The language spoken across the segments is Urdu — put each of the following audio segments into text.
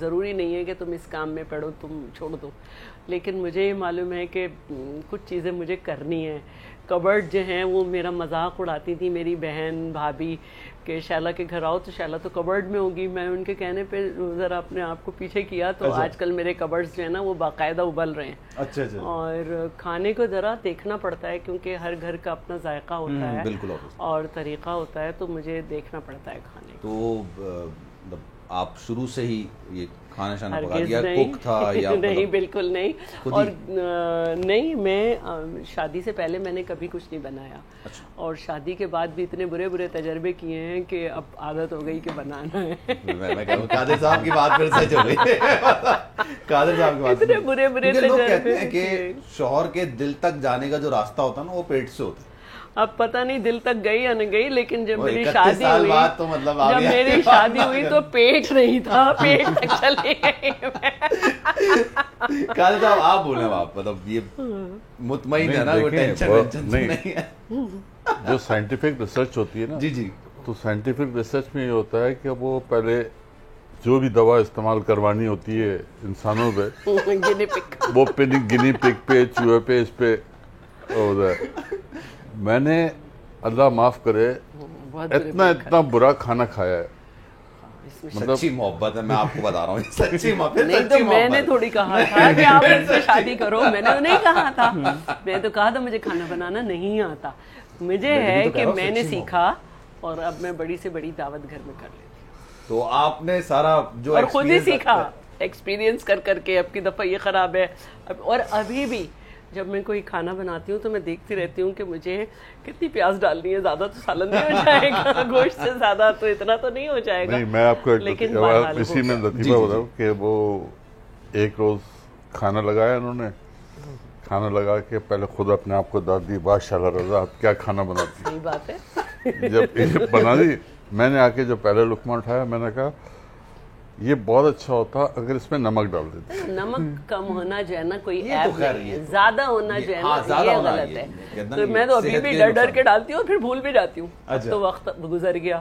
ضروری نہیں ہے کہ تم اس کام میں پڑھو تم چھوڑ دو، لیکن مجھے یہ معلوم ہے کہ کچھ چیزیں مجھے کرنی ہیں. کبرڈ جو ہیں وہ میرا مذاق اڑاتی تھی میری بہن بھابھی کہ شیلا کے گھر آؤ تو شیلا تو کبرڈ میں ہوگی. میں ان کے کہنے پہ ذرا اپنے آپ کو پیچھے کیا تو آج کل میرے کبرڈز جو ہیں نا وہ باقاعدہ ابل رہے ہیں. اچھا اچھا. اور کھانے کو ذرا دیکھنا پڑتا ہے کیونکہ ہر گھر کا اپنا ذائقہ ہوتا ہے بالکل اور طریقہ ہوتا ہے، تو مجھے دیکھنا پڑتا ہے کھانے کو. تو آپ شروع سے ہی یہ کھانا شانا پکا دیا، کوک تھا یا نہیں؟ بالکل نہیں. اور نہیں، میں شادی سے پہلے میں نے کبھی کچھ نہیں بنایا، اور شادی کے بعد بھی اتنے برے برے تجربے کیے ہیں کہ اب عادت ہو گئی کہ بنانا ہے. قادر صاحب کی بات پھر سچ ہو گئی. قادر صاحب کی بات اتنے برے برے لوگ تجربے کہتے ہیں کہ شوہر کے دل تک جانے کا جو راستہ ہوتا ہے نا وہ پیٹ سے ہوتا ہے. اب پتہ نہیں دل تک گئی یا نہیں گئی، لیکن جب میری شادی ہوئی تو پیٹ نہیں تھا، پیٹ تک چلی گئی. قادر صاحب آپ بولیں، آپ مطلب یہ مطمئن ہے نا، وہ ٹینشن نہیں ہے. جو سائنٹیفک ریسرچ ہوتی ہے نا، جی جی، تو سائنٹیفک ریسرچ میں یہ ہوتا ہے کہ وہ پہلے جو بھی دوا استعمال کروانی ہوتی ہے انسانوں پہ، وہ گنی پگ پہ، چوہے پہ، اس پہ ہوتا ہے. میں نے اللہ معاف کرے اتنا برا کھانا کھایا ہے. سچی محبت ہے، میں آپ کو بتا رہا ہوں، سچی محبت. نہیں تو میں نے تھوڑی کہا تھا کہ آپ ان سے شادی کرو، میں نے نہیں کہا تھا. میں تو کہا تھا مجھے کھانا بنانا نہیں آتا، مجھے ہے کہ میں نے سیکھا اور اب میں بڑی سے بڑی دعوت گھر میں کر لیتی ہوں. تو آپ نے سارا جو اور خود ہی سیکھا ایکسپیرینس کر کر کے. اب کی دفعہ یہ خراب ہے، اور ابھی بھی جب میں کوئی کھانا بناتی ہوں تو میں دیکھتی رہتی ہوں کہ مجھے کتنی پیاز ڈالنی ہے، زیادہ تو سالن نہیں ہو جائے گا، گوشت سے زیادہ تو اتنا تو نہیں ہو جائے گا. نہیں، میں آپ کو اسی میں لطیفہ بتاؤں کہ وہ ایک روز کھانا لگایا انہوں نے، کھانا لگا کے پہلے خود اپنے آپ کو داد دی، بادشاہ رضا آپ کیا کھانا بناتی. صحیح بات ہے. جب بنا دی میں نے آ کے جو پہلے لقمہ اٹھایا میں نے کہا یہ بہت اچھا ہوتا اگر اس میں نمک ڈال دیتے. نمک کم ہونا جو ہے نا کوئی ایب نہیں، زیادہ ہونا جو ہے نا یہ غلط ہے. تو میں تو ابھی بھی ڈر ڈر کے ڈالتی ہوں، پھر بھول بھی جاتی ہوں. تو وقت گزر گیا.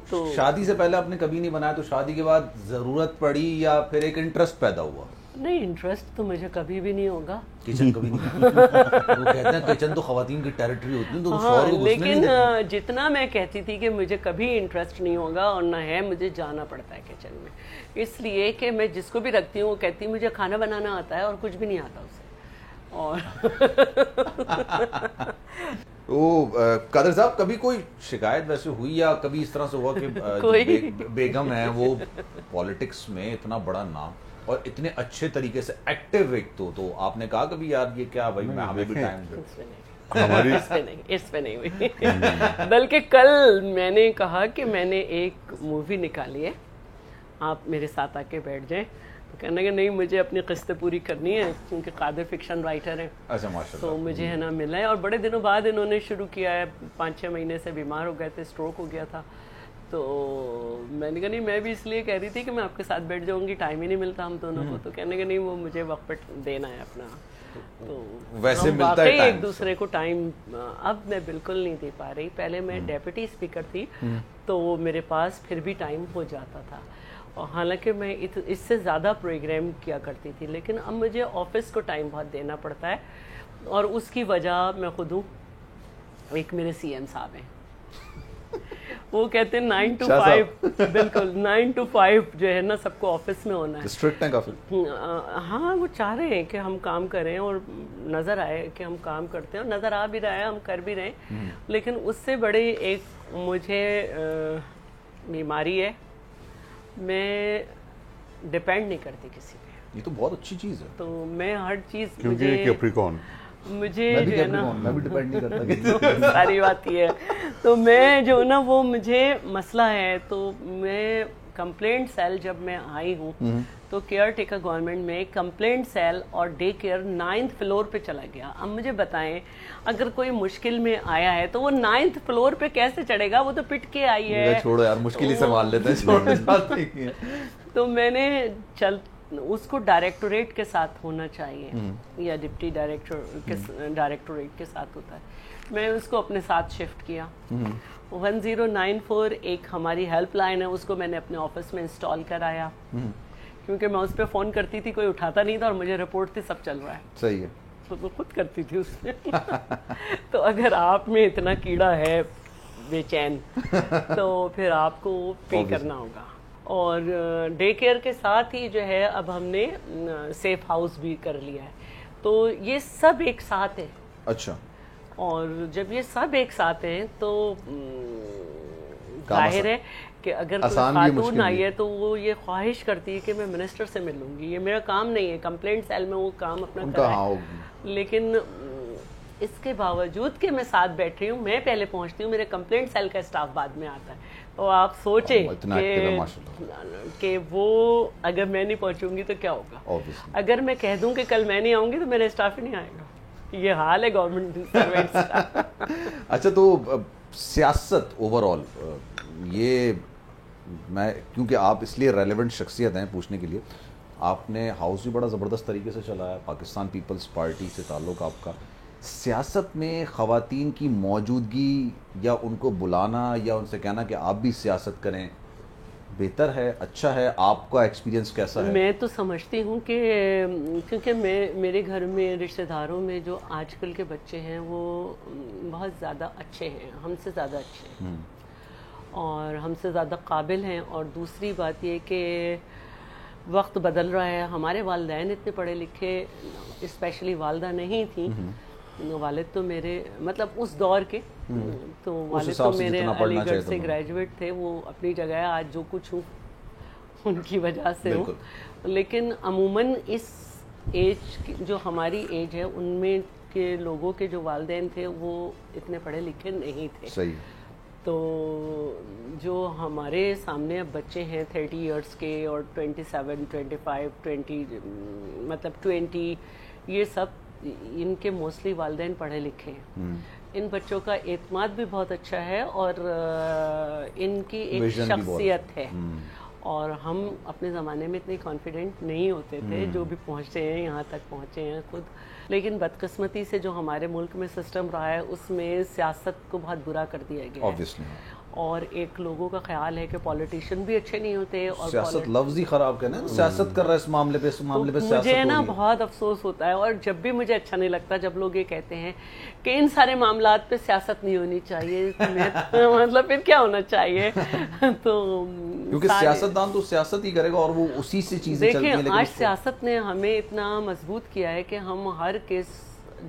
تو شادی سے پہلے آپ نے کبھی نہیں بنایا، تو شادی کے بعد ضرورت پڑی یا پھر ایک انٹرسٹ پیدا ہوا؟ نہیں، انٹرسٹ تو مجھے کبھی بھی نہیں ہوگا. کچن کبھی نہیں؟ وہ کہتے ہیں کچن تو خواتین کی ٹیریٹری ہوتی ہے، تو شوہر کو گھسنے نہیں دیتے. لیکن جتنا میں کہتی تھی کہ مجھے کبھی انٹرسٹ نہیں ہوگا اور نہ ہے، مجھے جانا پڑتا ہے کچن میں، اس لیے کہ میں جس کو بھی رکھتی ہوں وہ کہتی مجھے کھانا بنانا آتا ہے، اور کچھ بھی نہیں آتا اسے. اور قادر صاحب کبھی کوئی شکایت ویسے ہوئی یا کبھی اس طرح سے ہوا کہ بیگم ہے وہ پالیٹکس میں اتنا بڑا نام اور اتنے اچھے طریقے سے ایکٹیو ایک تو آپ نے کہا کبھی یار یہ کیا بھائی، میں ہمیں بھی ٹائم دے. اس پہ نہیں ہوئی. بلکہ کل میں نے کہا کہ میں نے ایک مووی نکالی ہے، آپ میرے ساتھ آ کے بیٹھ جائیں. تو کہنے کہ نہیں، مجھے اپنی قسط پوری کرنی ہے کیونکہ قادر فکشن رائٹر ہیں. اچھا، ماشاء اللہ. تو مجھے ہے نا ملا ہے، اور بڑے دنوں بعد انہوں نے شروع کیا ہے. 5-6 مہینے سے بیمار ہو گئے تھے، اسٹروک ہو گیا تھا. تو میں نے کہا نہیں، میں بھی اس لیے کہہ رہی تھی کہ میں آپ کے ساتھ بیٹھ جاؤں گی، ٹائم ہی نہیں ملتا ہم دونوں کو. تو کہنے کہ نہیں، وہ مجھے وقت پہ دینا ہے اپنا. تو ویسے ہم ملتا ہے واقعی ایک دوسرے کو ٹائم اب میں بالکل نہیں دے پا رہی. پہلے میں ڈیپٹی اسپیکر تھی تو میرے پاس پھر بھی ٹائم ہو جاتا تھا، اور حالانکہ میں اس سے زیادہ پروگرام کیا کرتی تھی. لیکن اب مجھے آفس کو ٹائم بہت دینا پڑتا ہے، اور اس کی وجہ میں خود ہوں. ایک میرے سی ایم صاحب ہیں، وہ کہتے ہیں 9 to 5. بالکل 9 to 5 جو ہے نا سب کو آفس میں ہونا ہے. اسٹرکٹ ہیں کافی. ہاں، وہ چاہ رہے ہیں کہ ہم کام کریں اور نظر آئے کہ ہم کام کرتے ہیں، اور نظر آ بھی رہا ہے، ہم کر بھی رہے ہیں. لیکن اس سے بڑی ایک مجھے بیماری ہے، میں ڈپینڈ نہیں کرتی کسی پہ. یہ تو بہت اچھی چیز ہے. تو میں ہر چیز مجھے جو ہے نا، میں بھی ڈپینڈ نہیں کرتا. ساری بات یہ ہے. تو میں جو نا وہ مجھے مسئلہ ہے. تو میں کمپلینٹ سیل جب میں آئی ہوں تو کیئر ٹیکر گورنمنٹ میں کمپلینٹ سیل اور ڈے کیئر 9th فلور پہ چلا گیا. اب مجھے بتائیں اگر کوئی مشکل میں آیا ہے تو وہ 9th فلور پہ کیسے چڑھے گا؟ وہ تو پٹ کے آئی ہے. چھوڑو یار، مشکل ہی سنبھال لیتے ہیں. تو میں نے اس کو ڈائریکٹوریٹ کے ساتھ ہونا چاہیے یا ڈپٹی ڈائریکٹوریٹ کے ساتھ ہوتا ہے. میں اس کو اپنے ساتھ شفٹ کیا. 1094 ایک ہماری ہیلپ لائن ہے، اس کو میں نے اپنے آفس میں انسٹال کرایا کیونکہ میں اس پہ فون کرتی تھی کوئی اٹھاتا نہیں تھا اور مجھے رپورٹ تھی سب چل رہا ہے. صحیح ہے. تو میں خود کرتی تھی اس میں. تو اگر آپ میں اتنا کیڑا ہے بے چین تو پھر آپ کو پے کرنا ہوگا. اور ڈے کیئر کے ساتھ ہی جو ہے اب ہم نے سیف ہاؤس بھی کر لیا ہے. تو یہ سب ایک ساتھ ہے. اچھا. اور جب یہ سب ایک ساتھ ہیں تو ظاہر ہے کہ اگر کوئی خاتون آئی ہے تو وہ یہ خواہش کرتی ہے کہ میں منسٹر سے ملوں گی. یہ میرا کام نہیں ہے, کمپلینٹ سیل میں وہ کام اپنا کرائے, لیکن اس کے باوجود کہ میں ساتھ بیٹھ رہی ہوں, میں پہلے پہنچتی ہوں, میرے کمپلینٹ سیل کا اسٹاف بعد میں آتا ہے. تو آپ سوچیں کہ وہ اگر میں نہیں پہنچوں گی تو کیا ہوگا. اگر میں کہہ دوں کہ کل میں نہیں آؤں گی تو میرا اسٹاف ہی نہیں آئے گا. یہ حال ہے گورنمنٹ سروینٹس کا. اچھا, تو سیاست اوور آل, یہ میں کیونکہ آپ اس لیے ریلیونٹ شخصیت ہیں پوچھنے کے لیے, آپ نے ہاؤس بھی بڑا زبردست طریقے سے چلایا, پاکستان پیپلز پارٹی سے تعلق آپ کا. سیاست میں خواتین کی موجودگی یا ان کو بلانا یا ان سے کہنا کہ آپ بھی سیاست کریں, بہتر ہے, اچھا ہے, آپ کا ایکسپیرینس کیسا ہے؟ میں تو سمجھتی ہوں کہ کیونکہ میرے گھر میں رشتہ داروں میں جو آج کل کے بچے ہیں وہ بہت زیادہ اچھے ہیں, ہم سے زیادہ اچھے ہیں اور ہم سے زیادہ قابل ہیں. اور دوسری بات یہ کہ وقت بدل رہا ہے. ہمارے والدین اتنے پڑھے لکھے اسپیشلی والدہ نہیں تھیں. والد تو میرے مطلب اس دور کے, تو والد تو میرے علی گڑھ سے گریجویٹ تھے, وہ اپنی جگہ ہے, آج جو کچھ ہوں ان کی وجہ سے ہوں. لیکن عموماً اس ایج جو ہماری ایج ہے ان میں کے لوگوں کے جو والدین تھے وہ اتنے پڑھے لکھے نہیں تھے. صحیح. تو جو ہمارے سامنے اب بچے ہیں 30 ایئرس کے اور 27, 25, 20 مطلب 20, یہ سب ان کے موسٹلی والدین پڑھے لکھے ہیں. ان بچوں کا اعتماد بھی بہت اچھا ہے اور ان کی ایک شخصیت ہے. اور ہم اپنے زمانے میں اتنے کانفیڈنٹ نہیں ہوتے تھے جو بھی پہنچے ہیں, یہاں تک پہنچے ہیں خود. لیکن بدقسمتی سے جو ہمارے ملک میں سسٹم رہا ہے اس میں سیاست کو بہت برا کر دیا گیا ہے. اور ایک لوگوں کا خیال ہے کہ پولیٹیشین بھی اچھے نہیں ہوتے اور سیاست لفظ ہی خراب کرنا ہے, سیاست کر رہا ہے اس معاملے پہ, اس معاملے پہ سیاست. مجھے نا بہت افسوس ہوتا ہے اور جب بھی مجھے اچھا نہیں لگتا جب لوگ یہ کہتے ہیں کہ ان سارے معاملات پہ سیاست نہیں ہونی چاہیے. مطلب پھر کیا ہونا چاہیے؟ تو کیونکہ سیاستدان تو سیاست ہی کرے گا اور وہ اسی سے چیزیں چلتی ہیں. دیکھیں آج سیاست نے ہمیں اتنا مضبوط کیا ہے کہ ہم ہر کیس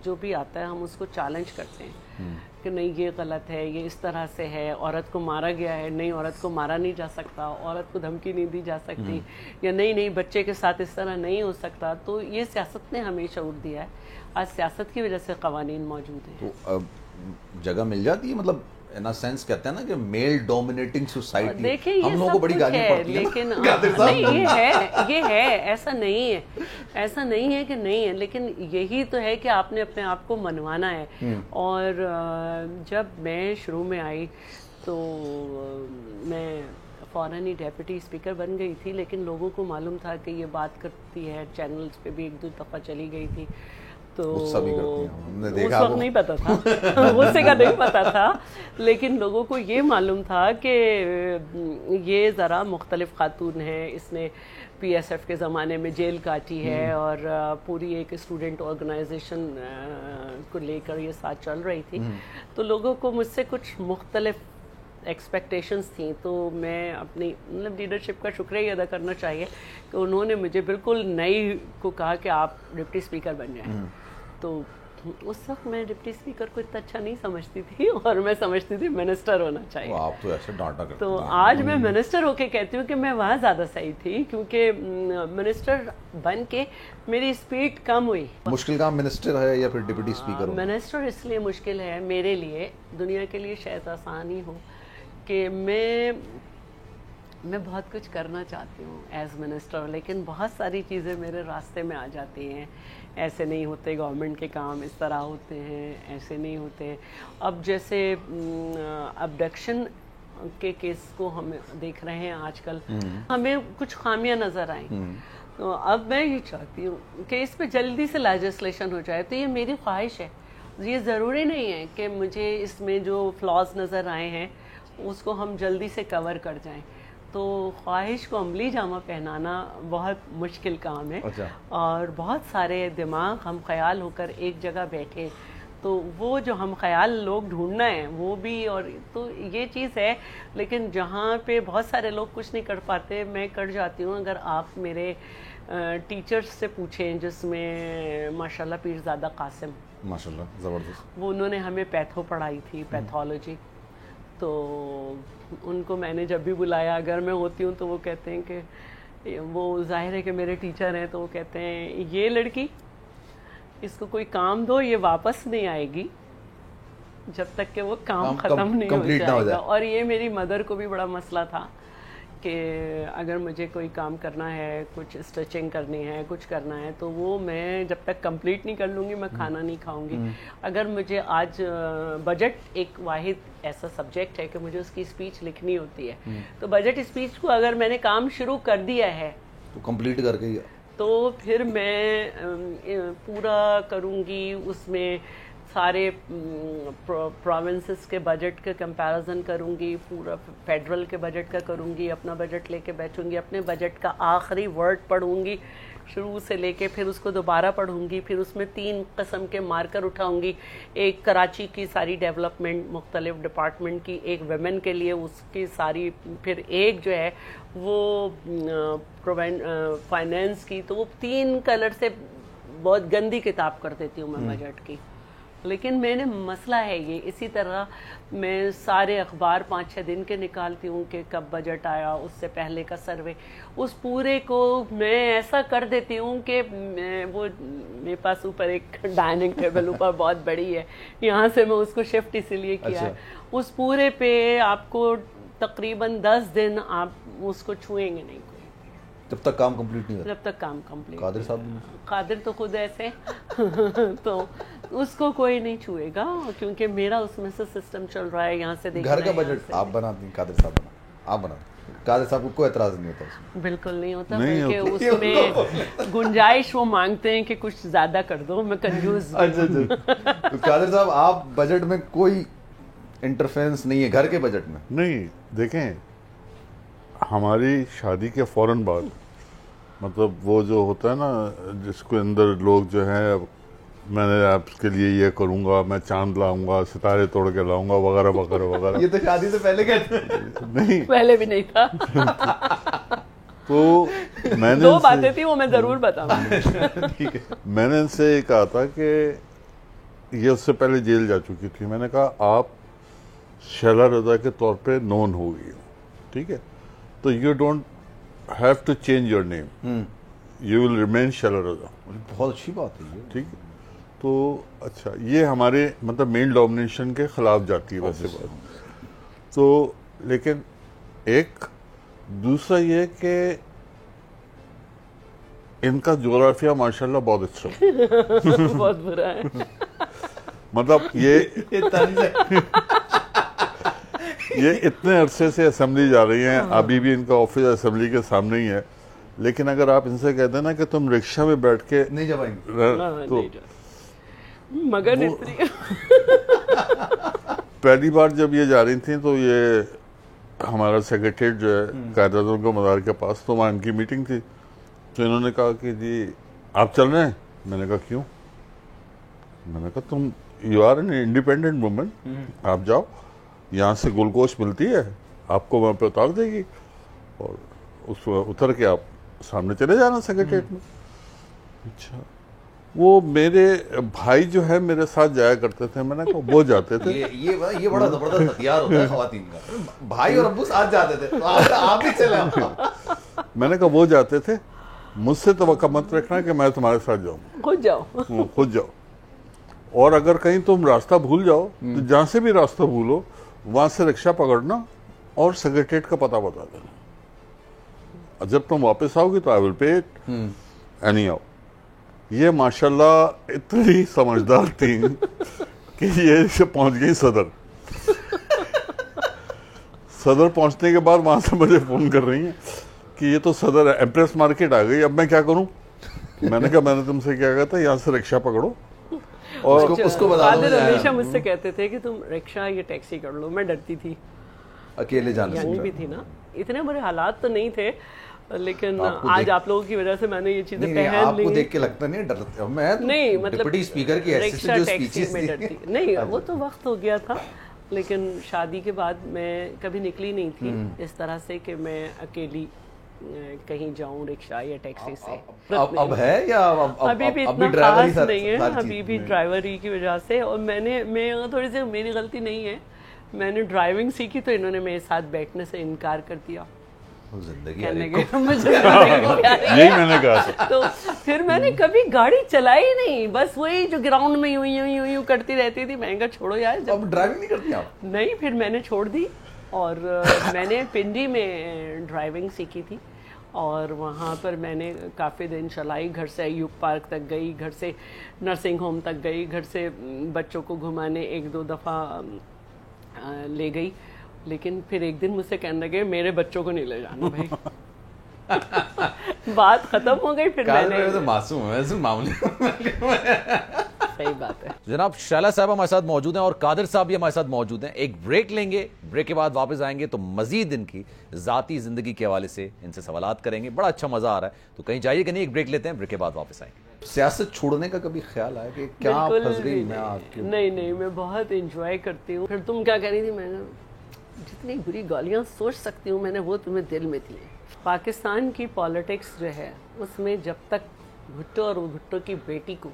جو بھی آتا ہے ہم اس کو چیلنج کرتے ہیں کہ نہیں یہ غلط ہے, یہ اس طرح سے ہے, عورت کو مارا گیا ہے, نہیں عورت کو مارا نہیں جا سکتا, عورت کو دھمکی نہیں دی جا سکتی, یا نہیں بچے کے ساتھ اس طرح نہیں ہو سکتا. تو یہ سیاست نے ہمیں شعور دیا ہے. آج سیاست کی وجہ سے قوانین موجود ہیں. تو جگہ مل جاتی ہے, مطلب ان سینس کہتے ہیں نا کہ میل ڈومینیٹنگ سوسائٹی. دیکھیں ہم لوگوں کو بڑی گالیاں پڑتی ہیں لیکن نہیں, یہ ہے ایسا نہیں ہے, ایسا نہیں ہے کہ نہیں ہے, لیکن یہی تو ہے کہ آپ نے اپنے آپ کو منوانا ہے. اور جب میں شروع میں آئی تو میں فوراً ہی ڈیپٹی اسپیکر بن گئی تھی, لیکن لوگوں کو معلوم تھا کہ یہ بات کرتی ہے, چینلز پہ بھی 1-2 دفعہ چلی گئی تھی. تو اس وقت نہیں پتا تھا, غصے کا نہیں پتا تھا, لیکن لوگوں کو یہ معلوم تھا کہ یہ ذرا مختلف خاتون ہے, اس نے پی ایس ایف کے زمانے میں جیل کاٹی ہے اور پوری ایک اسٹوڈنٹ آرگنائزیشن کو لے کر یہ ساتھ چل رہی تھی. تو لوگوں کو مجھ سے کچھ مختلف ایکسپیکٹیشنز تھیں. تو میں اپنی مطلب لیڈرشپ کا شکریہ ہی ادا کرنا چاہیے کہ انہوں نے مجھے بالکل نئی کو کہا کہ آپ ڈپٹی اسپیکر بن جائیں. تو اس وقت میں ڈپٹی اسپیکر کو اتنا اچھا نہیں سمجھتی تھی اور میں سمجھتی تھی منسٹر ہونا چاہیے. آپ تو ایسے ڈانٹا کرتے ہیں. تو آج میں منسٹر ہو کے کہتی ہوں کہ میں وہاں زیادہ صحیح تھی, کیونکہ منسٹر بن کے میری اسپیڈ کم ہوئی. مشکل کام منسٹر ہے یا پھر ڈپٹی اسپیکر؟ منسٹر اس لیے مشکل ہے میرے لیے, دنیا کے لیے شاید آسان ہی ہو, کہ میں بہت کچھ کرنا چاہتی ہوں ایز منسٹر, لیکن بہت ساری چیزیں میرے راستے میں آ جاتی ہیں. ایسے نہیں ہوتے گورنمنٹ کے کام, اس طرح ہوتے ہیں, ایسے نہیں ہوتے. اب جیسے ابڈکشن کے کیس کو ہم دیکھ رہے ہیں آج کل, ہمیں کچھ خامیاں نظر آئیں. تو اب میں یہ چاہتی ہوں کہ اس پہ جلدی سے لیجسلیشن ہو جائے. تو یہ میری خواہش ہے, یہ ضروری نہیں ہے کہ مجھے اس میں جو فلاز نظر آئے ہیں اس کو ہم جلدی سے کور کر جائیں. تو خواہش کو عملی جامہ پہنانا بہت مشکل کام ہے. اور بہت سارے دماغ ہم خیال ہو کر ایک جگہ بیٹھے تو وہ جو ہم خیال لوگ ڈھونڈنا ہے وہ بھی, اور تو یہ چیز ہے. لیکن جہاں پہ بہت سارے لوگ کچھ نہیں کر پاتے, میں کر جاتی ہوں. اگر آپ میرے ٹیچرز سے پوچھیں, جس میں ماشاءاللہ پیرزادہ قاسم, ماشاءاللہ زبردست, وہ انہوں نے ہمیں پیتھو پڑھائی تھی, پیتھولوجی. تو ان کو میں نے جب بھی بلایا, اگر میں ہوتی ہوں تو وہ کہتے ہیں کہ وہ ظاہر ہے کہ میرے ٹیچر ہیں, تو وہ کہتے ہیں یہ لڑکی, اس کو کوئی کام دو, یہ واپس نہیں آئے گی جب تک کہ وہ کام ختم نہیں ہو جائے گا. اور یہ میری مدر کو بھی بڑا مسئلہ تھا کہ اگر مجھے کوئی کام کرنا ہے, کچھ اسٹچنگ کرنی ہے, کچھ کرنا ہے, تو وہ میں جب تک کمپلیٹ نہیں کر لوں گی میں کھانا نہیں کھاؤں گی. اگر مجھے آج بجٹ ایک واحد ایسا سبجیکٹ ہے کہ مجھے اس کی اسپیچ لکھنی ہوتی ہے, تو بجٹ اسپیچ کو اگر میں نے کام شروع کر دیا ہے تو کمپلیٹ کر کے تو پھر میں پورا کروں گی. اس میں سارے پروونسز کے بجٹ کے کمپیریزن کروں گی, پورا فیڈرل کے بجٹ کا کروں گی, اپنا بجٹ لے کے بیٹھوں گی, اپنے بجٹ کا آخری ورڈ پڑھوں گی شروع سے لے کے, پھر اس کو دوبارہ پڑھوں گی, پھر اس میں 3 قسم کے مارکر اٹھاؤں گی. ایک کراچی کی ساری ڈیولپمنٹ مختلف ڈپارٹمنٹ کی, ایک ویمن کے لیے اس کی ساری, پھر ایک جو ہے وہ فائنینس کی. تو وہ 3 کلر سے بہت گندی کتاب کر دیتی ہوں میں بجٹ کی. لیکن میں نے مسئلہ ہے یہ, اسی طرح میں سارے اخبار 5-6 دن کے نکالتی ہوں کہ کب بجٹ آیا, اس سے پہلے کا سروے, اس پورے کو میں ایسا کر دیتی ہوں کہ وہ میرے پاس اوپر ایک ڈائننگ ٹیبل اوپر بہت بڑی ہے, یہاں سے میں اس کو شفٹ اسی لیے کیا ہے. اس پورے پہ آپ کو تقریباً 10 دن آپ اس کو چھوئیں گے نہیں, جب تک کام کمپلیٹ نہیں ہوتا, جب تک کام کمپلیٹ. قادر صاحب, قادر تو خود ایسے تو اس کو کوئی نہیں چھوئے گا, کیونکہ میرا اس میں سے سسٹم چل رہا ہے. یہاں سے دیکھنا گھر کا بجٹ آپ بناتے ہیں, قادر صاحب آپ بناتے ہیں, قادر صاحب کو کوئی اعتراض نہیں ہوتا اس میں؟ بالکل نہیں ہوتا, بلکہ اس میں گنجائش وہ مانگتے ہیں کہ کچھ زیادہ کر دو, میں کنجوس. تو قادر صاحب آپ بجٹ میں کوئی انٹرفیرنس نہیں ہے گھر کے بجٹ میں؟ نہیں, دیکھیں ہماری شادی کے فوراً بعد, مطلب وہ جو ہوتا ہے نا جس کو اندر لوگ جو ہیں, میں نے آپ کے لیے یہ کروں گا, میں چاند لاؤں گا, ستارے توڑ کے لاؤں گا, وغیرہ وغیرہ وغیرہ. یہ تو شادی سے پہلے کہتے ہیں. نہیں, پہلے بھی نہیں تھا. تو میں نے 2 باتیں تھی وہ میں ضرور بتاؤں. میں نے ان سے یہ کہا تھا کہ یہ اس سے پہلے جیل جا چکی تھی. میں نے کہا آپ شیلا رضا کے طور پہ نون ہو گئی ہو, ٹھیک ہے, تو you don't have to change your name, you will remain Sheela Raza. بہت اچھی بات ہے یہ, ٹھیک ہے. تو اچھا, یہ ہمارے مطلب مین ڈومینیشن کے خلاف جاتی ہے ویسے بات. تو لیکن ایک دوسرا یہ کہ ان کا جغرافیہ ماشاءاللہ بہت اچھا ہے, بہت برا ہے. مطلب یہ اتنے عرصے سے اسمبلی جا رہی ہیں, ابھی بھی ان کا آفس اسمبلی کے سامنے ہی ہے, لیکن اگر آپ ان سے کہتے ہیں نا کہ تم رکشہ میں بیٹھ کے نہیں جا پائیں گے, تو مگر پہلی بار جب یہ جا رہی تھیں تو یہ ہمارا سیکریٹریٹ جو ہے قائد اعظم کے مزار کے پاس, تو وہاں ان کی میٹنگ تھی, تو انہوں نے کہا کہ جی آپ چل رہے ہیں. میں نے کہا کیوں؟ میں نے کہا تم you are an independent woman, آپ جاؤ, یہاں سے گلوکوش ملتی ہے, آپ کو وہاں پہ اتار دے گی, اور اس اتر کے آپ سامنے چلے جانا سیکریٹریٹ میں. اچھا, وہ میرے بھائی جو ہے میرے ساتھ جایا کرتے تھے, میں نے کہا وہ جاتے تھے. یہ بڑا زبردست ہتھیار ہوتا ہے خواتین کا, بھائی اور ابو ساتھ جاتے تھے, آپ بھی چلے. میں نے کہا وہ جاتے تھے, مجھ سے توقع مت رکھنا کہ میں تمہارے ساتھ جاؤں, خود جاؤ. اور اگر کہیں تم راستہ بھول جاؤ تو جہاں سے بھی راستہ بھولو وہاں سے رکشہ پکڑنا اور سیکریٹریٹ کا پتہ بتا دینا, جب تم واپس آؤ گی تو آئی ول پے اٹ اینی ہاؤ. یہ ماشاءاللہ اتنی سمجھدار تھی کہ یہ پہنچ گئی صدر پہنچنے کے بعد وہاں سے مجھے فون کر رہی ہیں کہ یہ تو صدر ایمپریس مارکیٹ آ گئی, اب میں کیا کروں. میں نے کہا میں نے تم سے کیا کہا تھا, یہاں سے رکشہ پکڑو. اور اس کو ہمیشہ مجھ سے کہتے تھے کہ تم رکشہ یا ٹیکسی کر لو, میں ڈرتی تھی. اکیلے جانے سے ینگ بھی تھی نا, اتنے بڑے حالات تو نہیں تھے, لیکن آج آپ لوگوں کی وجہ سے میں نے یہ چیزیں پہن لی. آپ کو دیکھ کے لگتا نہیں ڈر, میں نہیں مطلب ڈپٹی اسپیکر کی حیثیت سے جو اسپیچز ڈرتی نہیں, وہ تو وقت ہو گیا تھا, لیکن شادی کے بعد میں کبھی نکلی نہیں تھی اس طرح سے کہ میں اکیلی کہیں جاؤں رکشہ یا ٹیکسی سے. اب ہے یا ابھی بھی اتنا خاص نہیں ہے, ابھی بھی ڈرائیوری کی وجہ سے. اور میں تھوڑی سی میری غلطی نہیں ہے, میں نے ڈرائیونگ سیکھی تو انہوں نے میرے ساتھ بیٹھنے سے انکار کر دیا. یہی میں نے کہا تھا. تو پھر میں نے کبھی گاڑی چلائی نہیں, بس وہی جو گراؤنڈ میں یوں کرتی رہتی تھی. میں نے کہا چھوڑو یار, اب ڈرائیونگ نہیں کرتی آپ؟ نہیں, پھر میں نے چھوڑ دی. اور میں نے پنڈی میں ڈرائیونگ سیکھی تھی, اور وہاں پر میں نے کافی دن چلائی. گھر سے ایوب پارک تک گئی, گھر سے نرسنگ ہوم تک گئی, گھر سے بچوں کو گھمانے 1-2 دفعہ لے گئی. لیکن پھر ایک دن مجھ سے کہنے لگے میرے بچوں کو نہیں لے جانا بھائی. بات ختم ہو گئی. پھر میں نے معصوم ہے معاملے. صحیح بات ہے. جناب شیلا صاحب ہمارے ساتھ موجود ہیں اور قادر صاحب بھی ہمارے ساتھ موجود ہیں. ایک بریک لیں گے, بریک کے بعد واپس آئیں گے تو مزید ان کی ذاتی زندگی کے حوالے سے ان سے سوالات کریں گے. بڑا اچھا مزہ آ رہا ہے, تو کہیں جائیے کہ نہیں, ایک بریک لیتے ہیں, بریک کے بعد واپس آئیں گے. سیاست چھوڑنے کا کبھی خیال آیا کہ کیا پھنس گئی میں آپ کی؟ نہیں, میں بہت انجوائے کرتی ہوں. پھر تم کیا کہہ رہی تھی, میں نے جتنی بری گالیاں سوچ سکتی ہوں میں نے وہ تمہیں دل میں دی. پاکستان کی پالیٹکس جو ہے اس میں جب تک بھٹو اور بھٹو کی بیٹی کو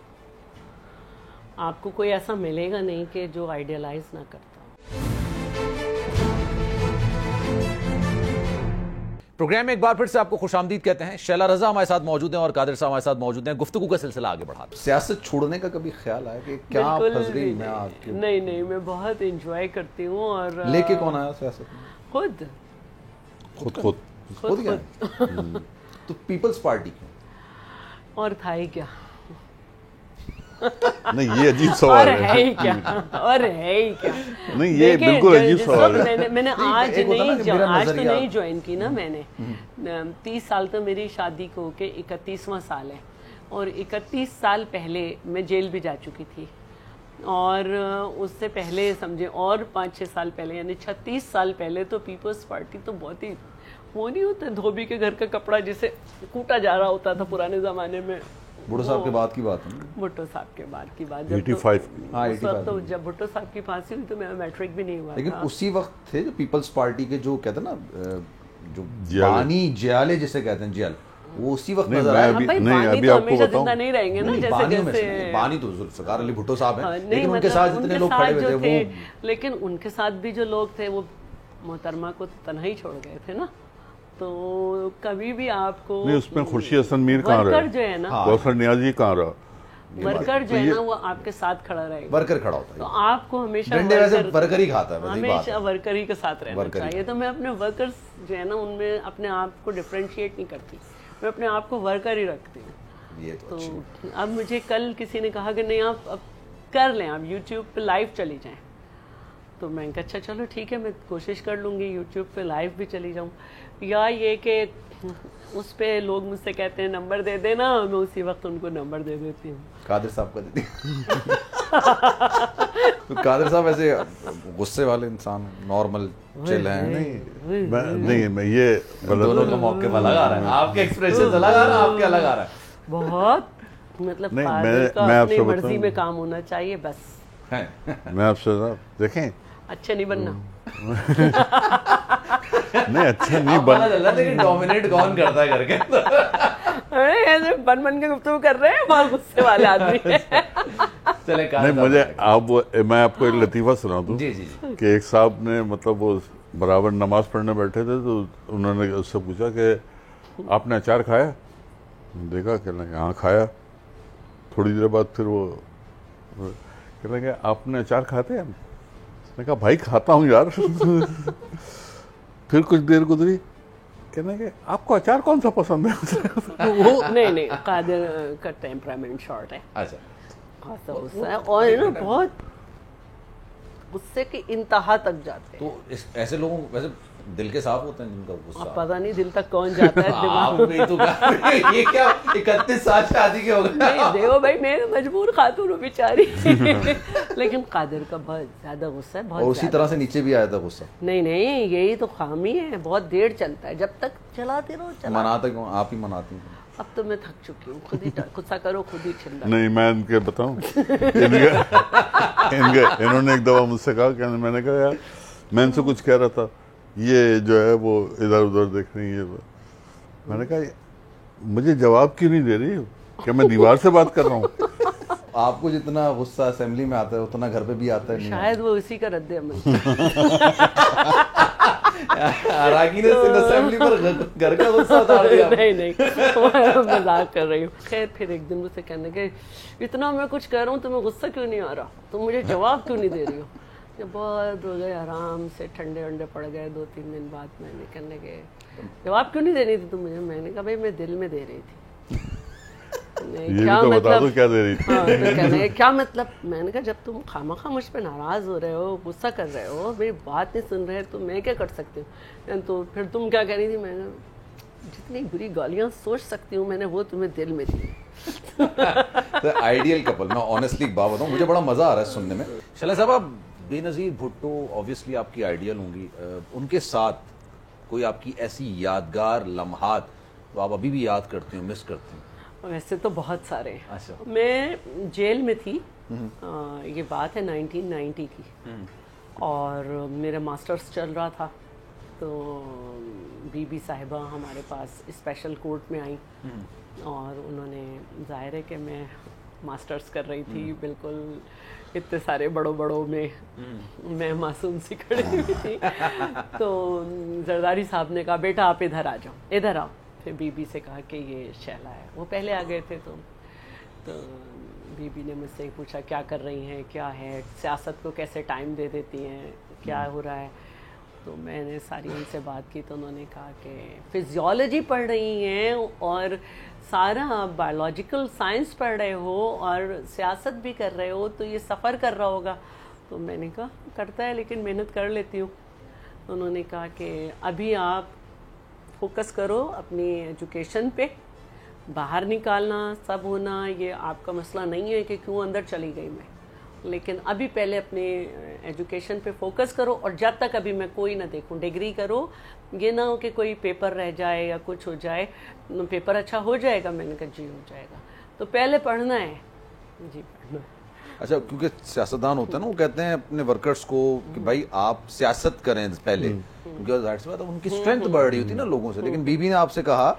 آپ کو کوئی ایسا ملے گا نہیں کہ جو آئیڈیلائز نہ کرتا. پروگرام میں ایک بار پھر سے آپ کو خوش آمدید کہتے ہیں. شیلا رضا ہمارے ساتھ موجود ہیں اور قادر صاحب ہمارے ساتھ موجود ہیں. گفتگو کا سلسلہ آگے بڑھاتے ہیں. سیاست چھوڑنے کا کبھی خیال آیا کہ کیا پھنس گئی میں آپ کی؟ نہیں, میں بہت انجوائے کرتی ہوں. اور لے کے کون آیا سیاست میں؟ خود کیا تو پیپلز پارٹی کیوں؟ اور تھا ہی کیا. نہیں یہ عجیب سوال ہے. اور ہے ہی کیا. نہیں یہ بالکل عجیب سوال ہے. میں نے آج تو نہیں جوائن کی نا. میں نے 30 سال تو میری شادی کو کہ 31واں سال ہے, اور 31 سال پہلے میں جیل بھی جا چکی تھی, اور اس سے پہلے سمجھے اور 5-6 سال پہلے یعنی 36 سال پہلے تو پیپلز پارٹی تو بہت ہی وہ نہیں ہوتا دھوبی کے گھر کا کپڑا جسے کوٹا جا رہا ہوتا تھا پرانے زمانے میں. بھٹو صاحب کے بعد کی بات ہے. بھٹو صاحب کے بعد کی بات, 85 تو جب بھٹو صاحب کی پھانسی ہوئی تو میں میٹرک بھی نہیں ہوا. لیکن اسی وقت تھے جو پیپلز پارٹی کے جو کہتے ہیں نا جو بانی جیالے جسے کہتے ہیں جیل, وہ اسی وقت نظر آیا. نہیں ابھی آپ کو بتاؤں, نہیں رہیں گے نا جیسے بانی تو ذوالفقار علی بھٹو صاحب ہیں, لیکن ان کے ساتھ جتنے لوگ کھڑے ہوئے تھے وہ, لیکن ان کے ساتھ بھی جو لوگ تھے وہ محترمہ کو تنہا ہی چھوڑ گئے تھے نا. تو کبھی بھی آپ کو نہیں, اس میں خورشید حسن میر کہاں رہا, جو ہے نا کوثر نیازی کہاں رہا, ورکر جو ہے نا وہ آپ کے ساتھ کھڑا رہے گا. ورکر کھڑا ہوتا ہے, تو آپ کو ہمیشہ ورکر ہی کھاتا ہے, ہمیشہ ورکر ہی کے ساتھ رہنا چاہیے. تو میں اپنے ورکرز جو ہے نا ان میں اپنے آپ کو ڈفرینشیٹ نہیں کرتی, میں اپنے آپ کو ورکر ہی رکھتی ہوں. تو اب مجھے کل کسی نے کہا کہ نہیں آپ اب کر لیں, آپ یوٹیوب پہ لائیو چلی جائیں. تو میں نے کہا اچھا چلو ٹھیک ہے, میں کوشش کر لوں گی یوٹیوب پہ لائیو بھی چلی جاؤں. یا یہ کہ اس پہ لوگ مجھ سے کہتے ہیں نمبر دے دینا, میں اسی وقت ان کو نمبر دے دیتی ہوں. قادر صاحب کا دیتی تو قادر صاحب ایسے غصے والے انسان نارمل چل ہیں نہیں میں یہ دونوں کا موقع الگ آ رہا ہے, آپ کے ایکسپریشن الگ آ رہا ہے, آپ کے الگ آ رہا ہے بہت مطلب اپنی مرضی میں کام ہونا چاہیے بس. میں آپ سے دیکھیں اچھا نہیں بننا, نہیں اچھا نہیں بننا, لیکن ڈومینیٹ کون کرتا ہے کر کے ایسے بن کے گفتگو کر رہے ہیں, بہت غصے والے آدمی نہیں. مجھے میں آپ کو ایک لطیفہ سنا دوں کہ ایک صاحب نے مطلب وہ برابر نماز پڑھنے بیٹھے تھے, تو انہوں نے اس سے پوچھا کہ آپ نے اچار کھایا؟ دیکھا کہ ہاں کھایا. تھوڑی دیر بعد پھر وہ کہنے لگے آپ نے اچار کھاتے ہیں؟ میں کہا بھائی کھاتا ہوں یار. پھر کچھ دیر گزری, کہنے لگے آپ کو اچار کون سا پسند ہے؟ نہیں قادر کا ٹیمپرامنٹ شارٹ ہے, خاصا غصہ ہے, اور بہت غصے کی انتہا تک جاتے ہیں. تو ایسے لوگوں ویسے دل کے صاف ہوتے ہیں جن کا غصہ. پتہ نہیں دل تک کون جاتا ہے دماغ آپ بھی تو یہ کیا 31 سال شادی کے ہو گئے. نہیں دیکھو بھائی میں مجبور خاتون ہوں بیچاری. لیکن قادر کا بہت زیادہ غصہ ہے, بہت. اور اسی طرح سے نیچے بھی آیا تھا غصہ. نہیں یہی تو خامی ہے, بہت دیر چلتا ہے, جب تک چلاتے رہو. مناتے کیوں آپ ہی مناتی ہیں؟ اب تو میں تھک چکی ہوں, خود ہی غصہ کرو خود ہی چلا. نہیں میں ان کے بتاؤں, انہوں نے ایک دفعہ مجھ سے کہا کہ میں نے کہا یار میں ان سے کچھ کہہ رہا تھا, یہ جو ہے وہ ادھر ادھر دیکھ رہی ہے. میں نے کہا مجھے جواب کیوں نہیں دے رہی, کہ میں دیوار سے بات کر رہا ہوں. آپ کو جتنا غصہ اسمبلی میں آتا ہے اتنا گھر پہ بھی آتا ہے. شاید وہ اسی کا رد عمل. اراکین اسمبلی پر گھر کا غصہ اتار دیا. نہیں مذاق کر رہی ہوں. خیر پھر ایک دن مجھ سے کہنے کہ اتنا میں کچھ کہہ رہا ہوں تمہیں غصہ کیوں نہیں آ رہا, تم مجھے جواب کیوں نہیں دے رہی ہو. بہت ہو گئے, آرام سے ٹھنڈے ونڈے پڑ گئے. 2-3 دن بعد میں نے کہنے کے جواب کیوں نہیں دے رہی تھی تم مجھے. میں نے کہا بھائی میں دل میں دے رہی تھی. کیا مطلب کیا دے رہی تھی, کیا مطلب. میں نے کہا جب تم خواہ مجھ پہ ناراض ہو رہے ہو, غصہ کر رہے ہو, میری بات نہیں سن رہے تو میں کیا کر سکتی ہوں. تو پھر تم کیا کہہ رہی تھی. میں نے جتنی بری گالیاں سوچ سکتی ہوں میں نے وہ تمہیں دل میں دی. آئیڈیل کپل. میں آنیسٹلی ایک بات بتاؤں, مجھے بڑا مزہ آ رہا ہے سننے میں. شعلہ صاحب آپ بے نظیر بھٹو اوبیسلی آپ کی آئیڈیل ہوں گی, ان کے ساتھ کوئی آپ کی ایسی یادگار لمحات تو آپ ابھی بھی یاد کرتے ہو, مس کرتے ہیں؟ ویسے تو بہت سارے. اچھا. میں جیل میں تھی, یہ بات ہے 1990 کی, اور میرا ماسٹرز چل رہا تھا. تو بی بی صاحبہ ہمارے پاس اسپیشل کورٹ میں آئیں, اور انہوں نے ظاہر ہے کہ میں ماسٹرز کر رہی تھی, بالکل اتنے سارے بڑوں میں معصوم سی کھڑی ہوئی تھی. تو زرداری صاحب نے کہا بیٹا آپ ادھر آ جاؤ, ادھر آؤ. پھر بی بی سے کہا کہ یہ شعلہ ہے. وہ پہلے آ گئے تھے. تو بی بی نے مجھ سے پوچھا کیا کر رہی ہیں, کیا ہے, سیاست کو کیسے ٹائم دے دیتی ہیں, کیا ہو رہا ہے. تو میں نے ساری ان سے بات کی. تو انہوں نے کہا کہ فزیولوجی پڑھ رہی ہیں اور سارا بایولوجیکل سائنس پڑھ رہے ہو اور سیاست بھی کر رہے ہو, تو یہ سفر کر رہا ہوگا. تو میں نے کہا کرتا ہے لیکن محنت کر لیتی ہوں. انہوں نے کہا کہ ابھی آپ فوکس کرو اپنی ایجوکیشن پہ, باہر نکالنا سب ہونا یہ آپ کا مسئلہ نہیں ہے کہ کیوں اندر چلی گئی میں, لیکن ابھی پہلے اپنے ایجوکیشن پہ فوکس کرو, اور جب تک ابھی میں کوئی نہ دیکھوں ڈگری کرو, یہ نہ ہو کہ کوئی پیپر رہ جائے یا کچھ ہو جائے. پیپر اچھا ہو جائے گا. میں نے کہا جی ہو جائے گا, تو پہلے پڑھنا ہے. جی پڑھنا ہے. اچھا, کیونکہ سیاستدان ہوتے ہیں نا, وہ کہتے ہیں اپنے ورکرز کو کہ بھائی آپ سیاست کریں پہلے, کیونکہ ظاہر سی بات ہے ان کی اسٹرینتھ بڑھ رہی ہوتی ہے نا لوگوں سے. لیکن بی بی نے آپ سے کہا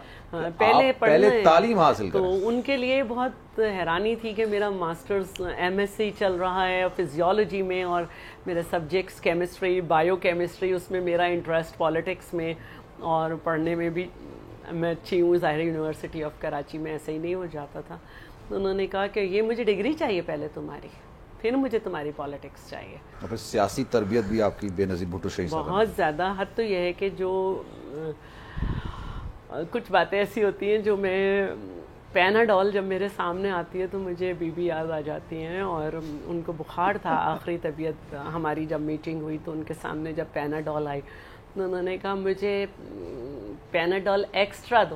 پہلے تعلیم حاصل کریں. تو ان کے لیے بہت حیرانی تھی کہ میرا ماسٹرز ایم ایس سی چل رہا ہے فزیولوجی میں, اور میرے سبجیکٹس کیمسٹری, بایو کیمسٹری, اس میں میرا انٹرسٹ پالیٹکس میں, اور پڑھنے میں بھی میں اچھی ہوں. ظاہر یونیورسٹی آف کراچی میں ایسے ہی نہیں ہو جاتا تھا. تو انہوں نے کہا کہ یہ مجھے ڈگری چاہیے پہلے تمہاری, پھر مجھے تمہاری پالیٹکس چاہیے. اور پھر سیاسی تربیت بھی آپ کی بے نظیر بھٹو شہید صاحب بہت زیادہ. حد تو یہ ہے کہ جو کچھ باتیں ایسی ہوتی ہیں جو میں پیناڈول جب میرے سامنے آتی ہے تو مجھے بی بی یاد آ جاتی ہیں. اور ان کو بخار تھا, آخری طبیعت ہماری جب میٹنگ ہوئی تو ان کے سامنے جب پیناڈول آئی تو انہوں نے کہا مجھے پیناڈول ایکسٹرا دو.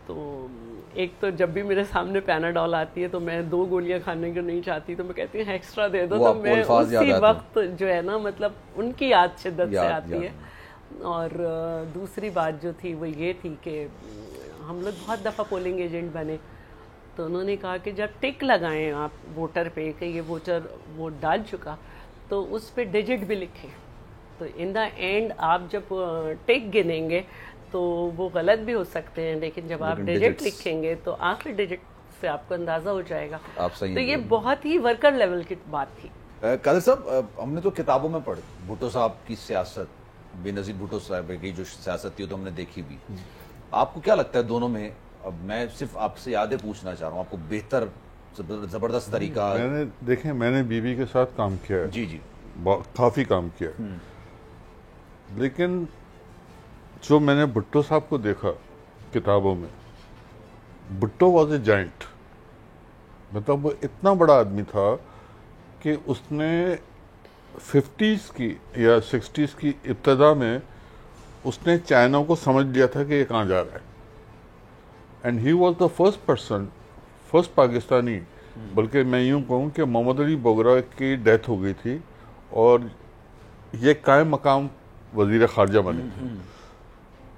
تو ایک تو جب بھی میرے سامنے پیناڈول آتی ہے تو میں 2 گولیاں کھانے کو نہیں چاہتی, تو میں کہتی ہوں ایکسٹرا دے دو. تو میں اسی وقت جو ہے نا مطلب ان کی یاد شدت سے آتی ہے. اور دوسری بات جو تھی وہ یہ تھی کہ ہم لوگ بہت دفعہ پولنگ ایجنٹ بنے, تو انہوں نے کہا کہ جب ٹک لگائیں آپ ووٹر پہ کہ یہ ووٹر ووٹ ڈال چکا, تو اس پہ ڈیجٹ بھی لکھیں. تو ان دا اینڈ آپ جب ٹک گنیں گے تو وہ غلط بھی ہو سکتے ہیں, لیکن جب آپ ڈیجٹ لکھیں گے تو آخری ڈیجٹ سے آپ کو اندازہ ہو جائے گا. تو یہ بہت ہی ورکر لیول کی بات تھی. قادر صاحب ہم نے تو کتابوں میں پڑھی بھٹو صاحب کی سیاست, بے نظیر بھٹو صاحب کی جو سیاست تھی تو ہم نے دیکھی بھی. آپ کو کیا لگتا ہے دونوں میں, اب میں صرف آپ سے یادیں پوچھنا چاہ رہا ہوں, آپ کو بہتر زبردست طریقہ. میں نے بی بی کے ساتھ کام کیا ہے. جی جی کافی کام کیا ہے, لیکن جو میں نے بھٹو صاحب کو دیکھا کتابوں میں, بھٹو واز اے جائنٹ. مطلب وہ اتنا بڑا آدمی تھا کہ اس نے 50s کی یا 60s کی ابتدا میں اس نے چائنا کو سمجھ لیا تھا کہ یہ کہاں جا رہا ہے. And he was the first Pakistani, بلکہ میں یوں کہوں کہ محمد علی بوگرا کی ڈیتھ ہو گئی تھی اور یہ قائم مقام وزیر خارجہ بنے تھے،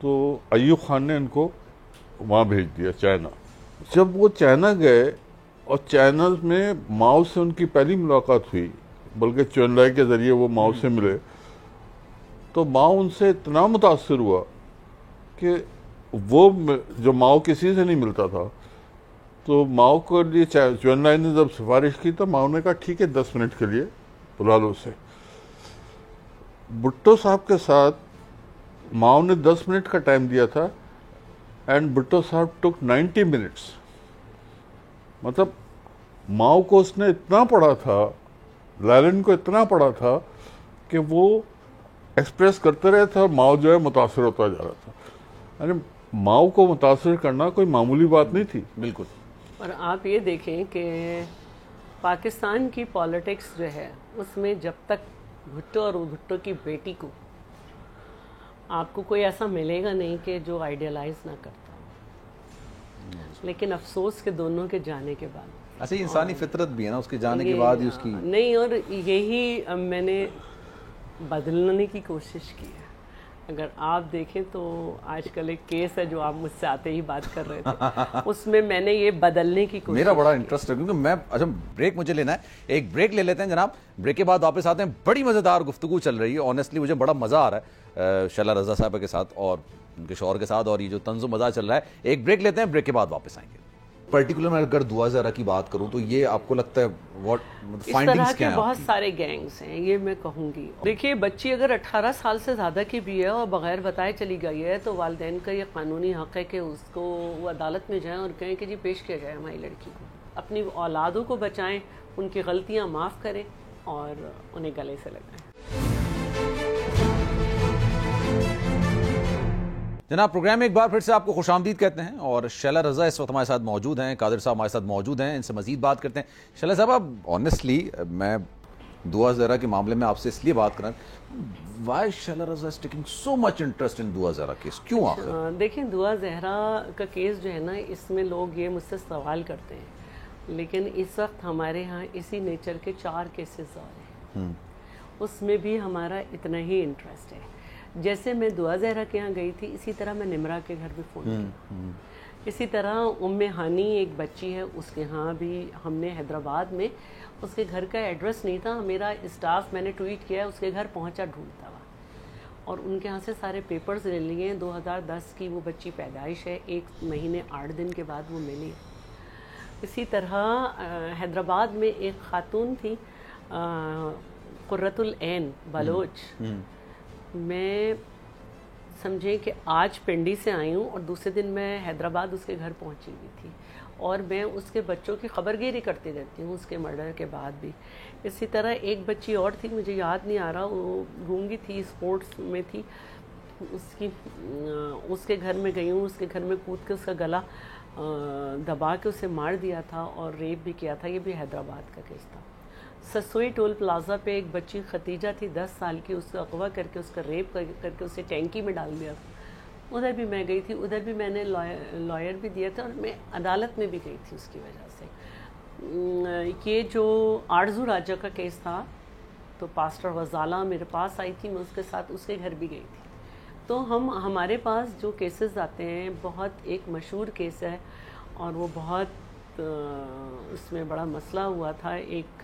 تو ایوب خان نے ان کو وہاں بھیج دیا چائنا. جب وہ چائنا گئے اور چائنا میں ماؤ سے ان کی پہلی ملاقات ہوئی، بلکہ چین لائی کے ذریعے وہ ماؤ سے ملے، تو ماؤ ان سے اتنا متاثر ہوا کہ وہ جو ماؤ کسی سے نہیں ملتا تھا، تو ماؤ کو لیے چین لائی نے جب سفارش کی تو ماؤ نے کہا ٹھیک ہے 10 منٹ کے لیے بلا لو اسے. بھٹو صاحب کے ساتھ ماؤ نے 10 منٹ کا ٹائم دیا تھا اینڈ بھٹو صاحب ٹک 90 منٹس. مطلب ماؤ کو اس نے اتنا پڑھا تھا، لینن کو اتنا پڑھا تھا کہ وہ ایکسپریس کرتے رہے تھے اور ماؤ جو ہے متاثر ہوتا جا رہا تھا. یعنی ماؤ کو متاثر کرنا کوئی معمولی بات نہیں تھی. بالکل. اور آپ یہ دیکھیں کہ پاکستان کی پالیٹکس جو ہے اس میں جب تک بھٹو اور بھٹو کی بیٹی کو آپ کو کوئی ایسا ملے گا نہیں کہ جو آئیڈیالائز نہ کرتا ہو، لیکن افسوس کہ دونوں کے جانے کے بعد اچھا انسانی فطرت بھی ہے نا، اس کے جانے کے بعد ہی اس کی نہیں، اور یہی میں نے بدلنے کی کوشش کی ہے. اگر آپ دیکھیں تو آج کل ایک کیس ہے جو آپ مجھ سے آتے ہی بات کر رہے تھے، اس میں میں نے یہ بدلنے کی کوشش. میرا بڑا انٹرسٹ ہے کیونکہ میں اچھا بریک مجھے لینا ہے، ایک بریک لے لیتے ہیں جناب. بریک کے بعد واپس آتے ہیں. بڑی مزیدار گفتگو چل رہی ہے، آنیسٹلی مجھے بڑا مزہ آ رہا ہے شیلا رضا صاحبہ کے ساتھ اور ان کے شوہر کے ساتھ، اور یہ جو طنز و مزہ چل رہا ہے. ایک بریک لیتے ہیں، بریک کے بعد واپس آئیں گے. پرٹیکولر میں اگر دعا زہرا کی بات کروں تو یہ آپ کو لگتا ہے واٹ فائنڈنگز کیا ہیں؟ بہت سارے گینگز ہیں، یہ میں کہوں گی. دیکھیے بچی اگر 18 سال سے زیادہ کی بھی ہے اور بغیر بتائے چلی گئی ہے تو والدین کا یہ قانونی حق ہے کہ اس کو وہ عدالت میں جائیں اور کہیں کہ جی پیش کیا جائے ہماری لڑکی کو. اپنی اولادوں کو بچائیں، ان کی غلطیاں معاف کریں اور انہیں گلے سے لگائیں. جناب پروگرام میں ایک بار پھر سے آپ کو خوش آمدید کہتے ہیں، اور شیلا رضا اس وقت ہمارے ساتھ موجود ہیں، قادر صاحب ہمارے ساتھ موجود ہیں، ان سے مزید بات کرتے ہیں. شیلا صاحب اب آنیسٹلی میں دعا زہرا کے معاملے میں آپ سے اس لیے بات کر رہا ہوں، why Sheila Raza is taking so much interest in Dua Zahra case, کیوں آخر؟ دیکھیں دعا زہرا کا کیس جو ہے نا، اس میں لوگ یہ مجھ سے سوال کرتے ہیں، لیکن اس وقت ہمارے ہاں اسی نیچر کے 4 کیسز اور ہیں، اس میں بھی ہمارا اتنا ہی انٹرسٹ ہے. جیسے میں دعا زہرا کے یہاں گئی تھی، اسی طرح میں نمرا کے گھر بھی فون کیا. اسی طرح ہانی ایک بچی ہے، اس کے ہاں بھی ہم نے حیدرآباد میں، اس کے گھر کا ایڈریس نہیں تھا، میرا اسٹاف میں نے ٹویٹ کیا اس کے گھر پہنچا ڈھونڈتا ہوا، اور ان کے ہاں سے سارے پیپرز لے لیے ہیں. 2010 کی وہ بچی پیدائش ہے، 1 مہینے 8 دن کے بعد وہ ملی. اسی طرح حیدرآباد میں ایک خاتون تھی قرۃ العین بلوچ، میں سمجھیں کہ آج پنڈی سے آئی ہوں اور دوسرے دن میں حیدرآباد اس کے گھر پہنچی ہوئی تھی، اور میں اس کے بچوں کی خبر گیری کرتی رہتی ہوں اس کے مرڈر کے بعد بھی. اسی طرح ایک بچی اور تھی، مجھے یاد نہیں آ رہا، وہ گونگی تھی، اسپورٹس میں تھی، اس کے گھر میں گئی ہوں، اس کے گھر میں کود کے اس کا گلا دبا کے اسے مار دیا تھا اور ریپ بھی کیا تھا. یہ بھی حیدرآباد کا کیس تھا. سسوئی ٹول پلازا پہ ایک بچی ختیجہ تھی 10 سال کی، اس کو اغوا کر کے اس کا ریپ کر کے اسے ٹینکی میں ڈال دیا تھا. ادھر بھی میں گئی تھی، ادھر بھی میں نے لائر بھی دیا تھا اور میں عدالت میں بھی گئی تھی اس کی وجہ سے. یہ جو آرزو راجہ کا کیس تھا تو پاسٹر غزالہ میرے پاس آئی تھی، میں اس کے ساتھ اس کے گھر بھی گئی تھی. تو ہمارے پاس جو کیسز آتے ہیں، بہت ایک مشہور کیس ہے اور وہ بہت اس میں بڑا مسئلہ ہوا تھا. ایک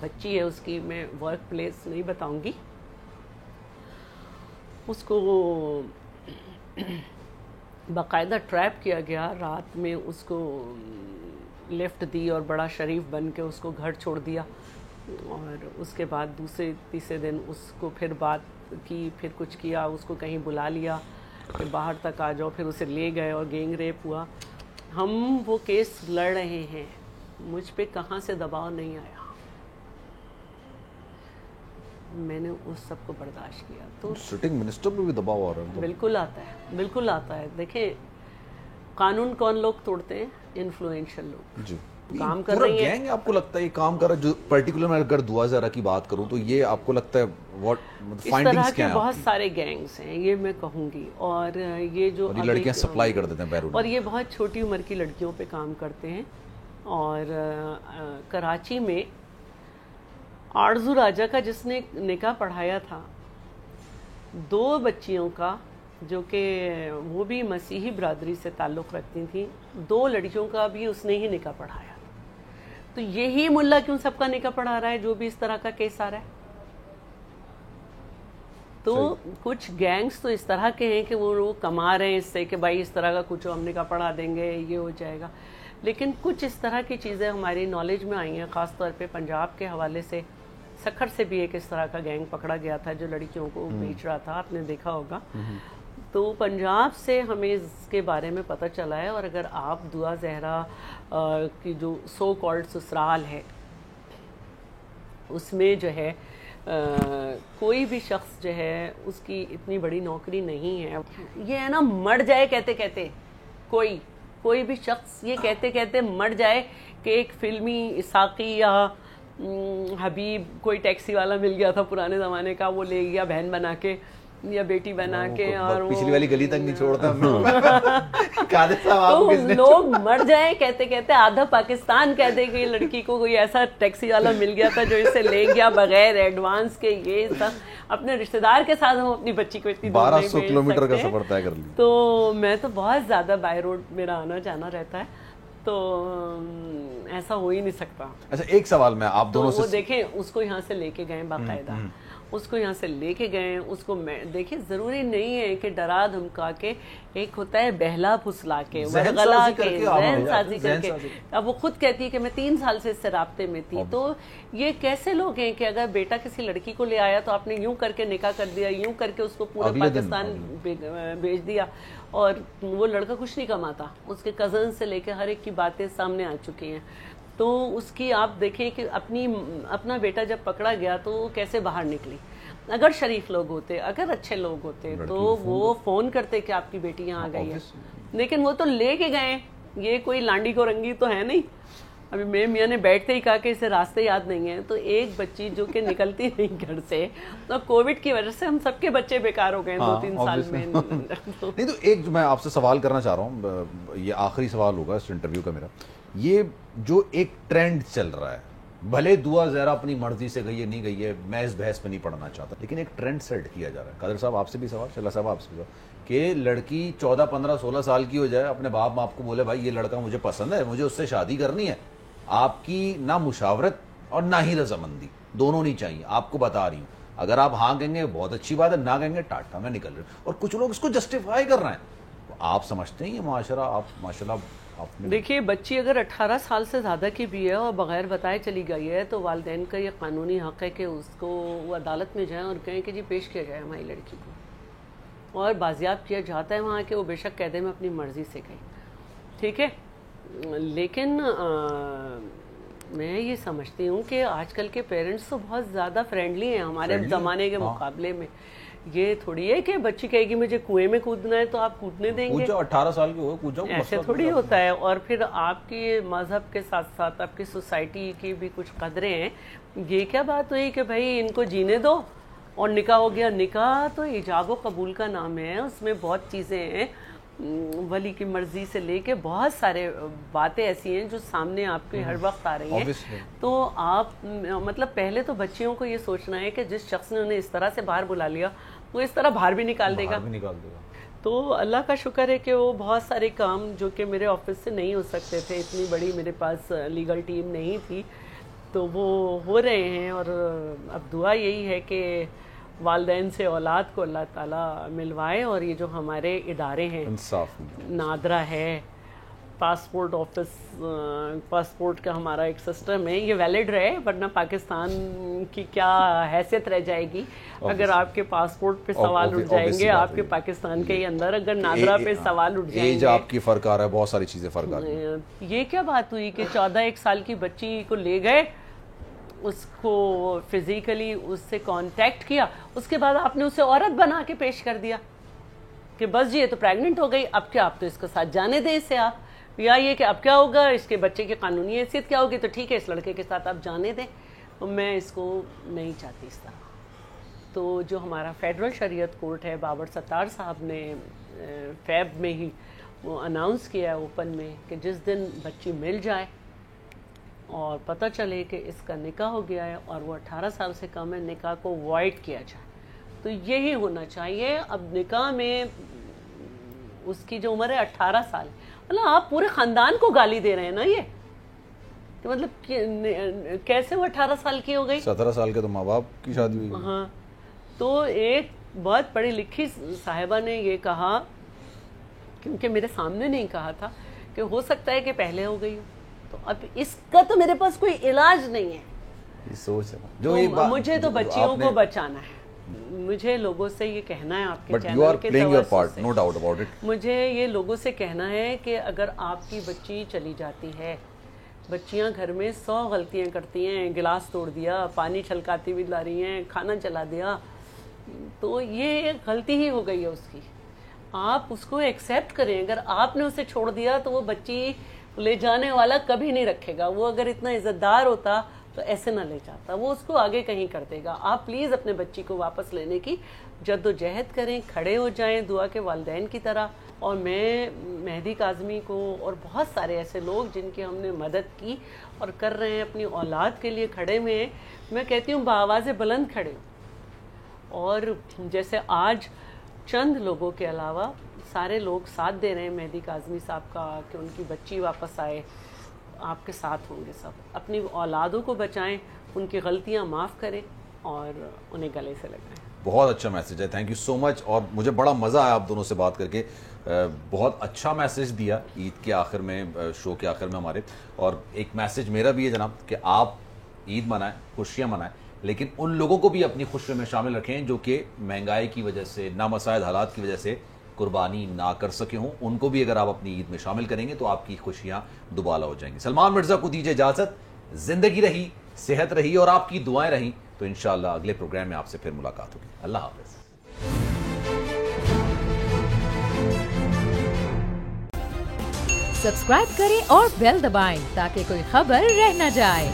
بچی ہے، اس کی میں ورک پلیس نہیں بتاؤں گی، اس کو باقاعدہ ٹریپ کیا گیا، رات میں اس کو لفٹ دی اور بڑا شریف بن کے اس کو گھر چھوڑ دیا، اور اس کے بعد دوسرے تیسرے دن اس کو پھر بات کی، پھر کچھ کیا، اس کو کہیں بلا لیا کہ باہر تک آ جاؤ، پھر اسے لے گئے اور گینگ ریپ ہوا. ہم وہ کیس لڑ رہے ہیں، مجھ پہ کہاں سے دباؤ نہیں آیا، میں نے اس سب کو برداشت کیا. تو سٹنگ منسٹر پہ بھی دباؤ آ رہا ہے؟ بالکل آتا ہے، بالکل آتا ہے. دیکھیں قانون کون لوگ توڑتے ہیں؟ انفلوئنشل لوگ. جی. کام کر رہی ہیں. گینگ آپ کو لگتا ہے یہ کام کر رہا ہے جو پرٹیکولر میں اگر دعا زہرا کی بات کروں تو یہ آپ کو لگتا ہے واٹ فائنڈنگز کیا ہیں؟ بہت سارے گینگز ہیں یہ میں کہوں گی, اور یہ جو لڑکیاں سپلائی کر دیتے ہیں بیرون, اور یہ بہت چھوٹی عمر کی لڑکیوں پہ کام کرتے ہیں. اور کراچی میں آرزو راجہ کا جس نے نکاح پڑھایا تھا 2 بچیوں کا, جو کہ وہ بھی مسیحی برادری سے تعلق رکھتی تھیں, 2 لڑکیوں کا بھی اس نے ہی نکاح پڑھایا. تو یہی ملا کیوں سب کا نکاح پڑھا رہا ہے جو بھی اس طرح کا کیس آ رہا ہے؟ تو کچھ گینگز تو اس طرح کے ہیں کہ وہ کما رہے ہیں اس سے کہ بھائی اس طرح کا کچھ ہم نکاح پڑھا دیں گے یہ ہو جائے گا. لیکن کچھ اس طرح کی چیزیں ہماری نالج میں آئی ہیں, خاص طور پہ پنجاب کے حوالے سے. سکھر سے بھی ایک اس طرح کا گینگ پکڑا گیا تھا جو لڑکیوں کو بیچ رہا تھا, آپ نے دیکھا ہوگا. تو پنجاب سے ہمیں اس کے بارے میں پتہ چلا ہے. اور اگر آپ دعا زہرا کی جو سو کالڈ سسرال ہے اس میں جو ہے کوئی بھی شخص جو ہے اس کی اتنی بڑی نوکری نہیں ہے. یہ ہے نا مر جائے کہتے کہتے کوئی بھی شخص یہ کہتے کہتے مر جائے کہ ایک فلمی اساقی یا حبیب کوئی ٹیکسی والا مل گیا تھا پرانے زمانے کا, وہ لے گیا بہن بنا کے یا بیٹی بنا کے, اور پچھلی والی گلی تک نہیں چھوڑتا. تو لوگ مر جائیں کہتے کہتے آدھا پاکستان کہہ دے کہ لڑکی کو کوئی ایسا ٹیکسی والا مل گیا تھا جو اسے لے گیا بغیر ایڈوانس کے. یہ سب اپنے رشتہ دار کے ساتھ ہم اپنی بچی کو اتنی 1200 کلومیٹر کا سفر طے کر لیا. تو میں تو بہت زیادہ بائی روڈ میرا آنا جانا رہتا ہے, تو ایسا ہو ہی نہیں سکتا. اچھا ایک سوال میں آپ دونوں سے, وہ دیکھیں اس کو یہاں سے لے کے گئے باقاعدہ, اس کو یہاں سے لے کے گئے, اس کو دیکھیں ضروری نہیں ہے کہ ڈرا دھمکا کے, ایک ہوتا ہے بہلا پھسلا کے, ورغلا کے, ذہن سازی کر کے. اب وہ خود کہتی ہے کہ میں 3 سال سے اس سے رابطے میں تھی. تو یہ کیسے لوگ ہیں کہ اگر بیٹا کسی لڑکی کو لے آیا تو آپ نے یوں کر کے نکاح کر دیا, یوں کر کے اس کو پورے پاکستان بھیج دیا, اور وہ لڑکا کچھ نہیں کماتا. اس کے کزن سے لے کے ہر ایک کی باتیں سامنے آ چکی ہیں. تو اس کی آپ دیکھیں کہ اپنا بیٹا جب پکڑا گیا تو وہ کیسے باہر نکلی. اگر شریف لوگ ہوتے, اگر اچھے لوگ ہوتے تو وہ فون کرتے کہ آپ کی بیٹی یہاں آ گئی ہے, لیکن وہ تو لے کے گئے. یہ کوئی لانڈی کو رنگی تو ہے نہیں. ابھی میرے میاں نے بیٹھتے ہی کہا کہ اسے راستے یاد نہیں ہیں. تو ایک بچی جو کہ نکلتی نہیں گھر سے, تو کووڈ کی وجہ سے ہم سب کے بچے بیکار ہو گئے 2-3 سال میں. نہیں تو ایک میں آپ سے سوال کرنا چاہ رہا ہوں, یہ آخری سوال ہوگا اس انٹرویو کا میرا. یہ جو ایک ٹرینڈ چل رہا ہے, بھلے دعا زہرا اپنی مرضی سے گئی ہے نہیں گئی ہے, میں اس بحث میں نہیں پڑھنا چاہتا, لیکن ایک ٹرینڈ سیٹ کیا جا رہا ہے. قادر صاحب آپ سے بھی سوال, شلا صاحب آپ سے بھی سوال, کہ لڑکی 14, 15, 16 سال کی ہو جائے, اپنے باپ کو بولے بھائی یہ لڑکا مجھے پسند ہے, مجھے اس سے شادی کرنی ہے, آپ کی نہ مشاورت اور نہ ہی رضامندی, دونوں نہیں چاہیے. آپ کو بتا رہی ہوں, اگر آپ ہاں کہیں گے بہت اچھی بات ہے, نہ کہیں گے ٹاٹا میں نکل رہے. اور کچھ لوگ اس کو جسٹیفائی کر رہے ہیں. آپ سمجھتے ہیں یہ معاشرہ, آپ ماشاءاللہ دیکھیے بچی اگر 18 سال سے زیادہ کی بھی ہے اور بغیر بتائے چلی گئی ہے تو والدین کا یہ قانونی حق ہے کہ اس کو وہ عدالت میں جائیں اور کہیں کہ جی پیش کیا جائے ہماری لڑکی کو, اور بازیاب کیا جاتا ہے وہاں کہ وہ بے شک کہہ دیں میں اپنی مرضی سے گئی, ٹھیک ہے. لیکن میں یہ سمجھتی ہوں کہ آج کل کے پیرنٹس تو بہت زیادہ فرینڈلی ہیں ہمارے زمانے کے مقابلے میں. یہ تھوڑی ہے کہ بچی کہے گی مجھے کنویں میں کودنا ہے تو آپ کودنے دیں گے, 18 سال کی ہو کود جاؤ, ایسے تھوڑی ہوتا ہے. اور پھر آپ کی مذہب کے ساتھ ساتھ آپ کی سوسائٹی کی بھی کچھ قدریں ہیں. یہ کیا بات ہوئی کہ بھائی ان کو جینے دو اور نکاح ہو گیا. نکاح تو ایجاب و قبول کا نام ہے, اس میں بہت چیزیں ہیں, ولی کی مرضی سے لے کے بہت سارے باتیں ایسی ہیں جو سامنے آپ کے ہر وقت آ رہی ہیں. تو آپ مطلب پہلے تو بچیوں کو یہ سوچنا ہے کہ جس شخص نے انہیں اس طرح سے باہر بلا لیا وہ اس طرح باہر بھی نکال دے گا. تو اللہ کا شکر ہے کہ وہ بہت سارے کام جو کہ میرے آفس سے نہیں ہو سکتے تھے, اتنی بڑی میرے پاس لیگل ٹیم نہیں تھی, تو وہ ہو رہے ہیں. اور اب دعا یہی ہے کہ والدین سے اولاد کو اللہ تعالیٰ ملوائے. اور یہ جو ہمارے ادارے ہیں, نادرا ہے, پاسپورٹ آفس, پاسپورٹ کا ہمارا ایک سسٹم ہے, یہ ویلڈ رہے, ورنہ پاکستان کی کیا حیثیت رہ جائے گی اگر آپ کے پاسپورٹ پہ سوال اٹھ جائیں گے. آپ کے پاکستان کے اندر اگر نادرا پہ سوال اٹھ جائیں گے, ایج آپ کی فرق آ رہا ہے, بہت ساری چیزیں فرق آ رہی ہیں. یہ کیا بات ہوئی کہ 14 سال کی بچی کو لے گئے, اس کو فزیکلی اس سے کانٹیکٹ کیا, اس کے بعد آپ نے اسے عورت بنا کے پیش کر دیا کہ بس جی یہ تو پریگننٹ ہو گئی, اب کیا آپ تو اس کے ساتھ جانے دیں اسے. آپ یا یہ کہ اب کیا ہوگا, اس کے بچے کی قانونی حیثیت کیا ہوگی, تو ٹھیک ہے اس لڑکے کے ساتھ آپ جانے دیں, میں اس کو نہیں چاہتی اس طرح. تو جو ہمارا فیڈرل شریعت کورٹ ہے, بابر ستار صاحب نے فیب میں ہی وہ اناؤنس کیا ہے اوپن میں کہ جس دن بچی مل جائے اور پتہ چلے کہ اس کا نکاح ہو گیا ہے اور وہ 18 سال سے کم ہے, نکاح کو وائڈ کیا جائے. تو یہی ہونا چاہیے. اب نکاح میں اس کی جو عمر ہے 18 سال, مطلب آپ پورے خاندان کو گالی دے رہے ہیں نا یہ, کہ مطلب کیسے وہ 18 سال کی ہو گئی, 17 سال کے تو ماں باپ کی شادی ہوئی. ہاں, تو ایک بہت پڑھی لکھی صاحبہ نے یہ کہا, کیونکہ میرے سامنے نہیں کہا تھا, کہ ہو سکتا ہے کہ پہلے ہو گئی ہو, تو اب اس کا تو میرے پاس کوئی علاج نہیں ہے. یہ سوچ ہے جو مجھے تو بچیوں کو بچانا ہے, مجھے لوگوں سے یہ کہنا ہے, آپ کے چینل کے توسط سے, no doubt about it. مجھے یہ لوگوں سے کہنا ہے کہ اگر آپ کی بچی چلی جاتی ہے, بچیاں گھر میں 100 غلطیاں کرتی ہیں, گلاس توڑ دیا, پانی چھلکاتی ہوئی لا رہی ہیں, کھانا جلا دیا, تو یہ ایک غلطی ہی ہو گئی ہے اس کی. آپ اس کو ایکسیپٹ کریں. اگر آپ نے اسے چھوڑ دیا تو وہ بچی لے جانے والا کبھی نہیں رکھے گا. وہ اگر اتنا عزت دار ہوتا تو ایسے نہ لے جاتا, وہ اس کو آگے کہیں کر دے گا. آپ پلیز اپنے بچی کو واپس لینے کی جد و جہد کریں, کھڑے ہو جائیں دعا کے والدین کی طرح. اور میں مہدی کاظمی کو اور بہت سارے ایسے لوگ جن کی ہم نے مدد کی اور کر رہے ہیں, اپنی اولاد کے لیے کھڑے ہوئے ہیں, میں کہتی ہوں بآواز بلند کھڑے ہوں. اور جیسے آج چند لوگوں کے علاوہ سارے لوگ ساتھ دے رہے ہیں مہدی کاظمی صاحب کا کہ ان کی بچی واپس آئے, آپ کے ساتھ ہوں گے سب. اپنی اولادوں کو بچائیں, ان کی غلطیاں معاف کریں اور انہیں گلے سے لگائیں. بہت اچھا میسج ہے, تھینک یو سو مچ. اور مجھے بڑا مزہ آیا آپ دونوں سے بات کر کے, بہت اچھا میسج دیا عید کے آخر میں, شو کے آخر میں ہمارے. اور ایک میسج میرا بھی ہے جناب کہ آپ عید منائیں, خوشیاں منائیں, لیکن ان لوگوں کو بھی اپنی خوشیوں میں شامل رکھیں جو کہ مہنگائی کی وجہ سے, نامساعد حالات کی وجہ سے قربانی نہ کر سکے ہوں. ان کو بھی اگر آپ اپنی عید میں شامل کریں گے تو آپ کی خوشیاں دوبالا ہو جائیں گی. سلمان مرزا کو دیجیے اجازت. زندگی رہی, صحت رہی اور آپ کی دعائیں رہیں تو انشاءاللہ اگلے پروگرام میں آپ سے پھر ملاقات ہوگی. اللہ حافظ. سبسکرائب کریں اور بیل دبائیں تاکہ کوئی خبر رہ نہ جائے.